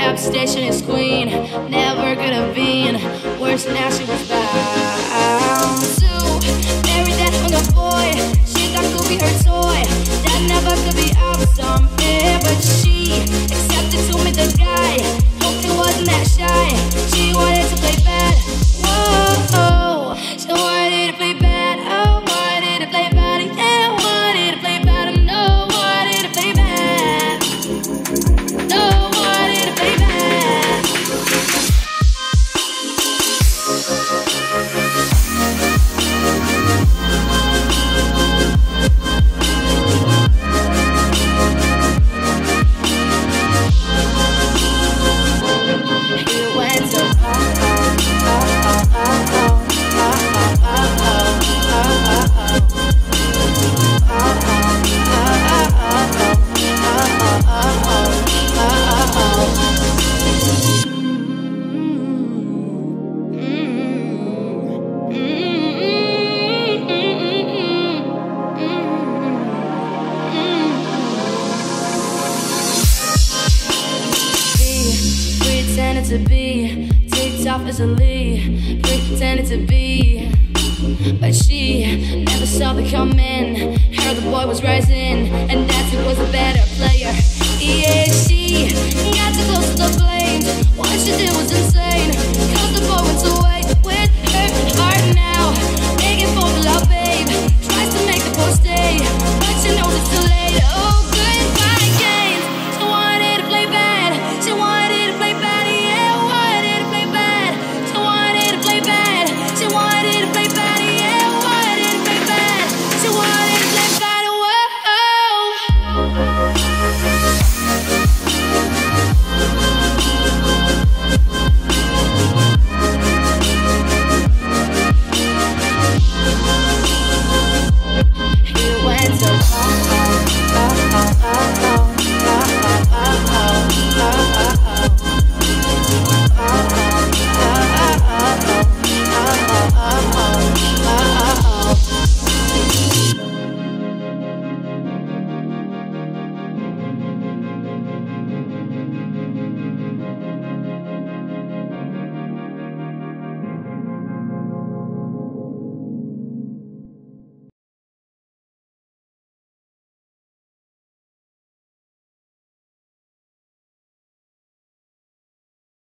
outstation is queen. Never could have been worse, now she was bound to marry that younger boy. She thought could be her toy, that never could be awesome, yeah. But she accepted to meet the guy, hoped he wasn't that shy. She wanted to play bad, whoa, she wanted to play bad, oh, wanted to play bad, yeah, wanted to play bad, no, wanted to play bad, no, wanted to play bad. To be ticked off easily, pretended to be, but she never saw the coming. Heard the boy was rising, and that he was a better player. Yeah, she got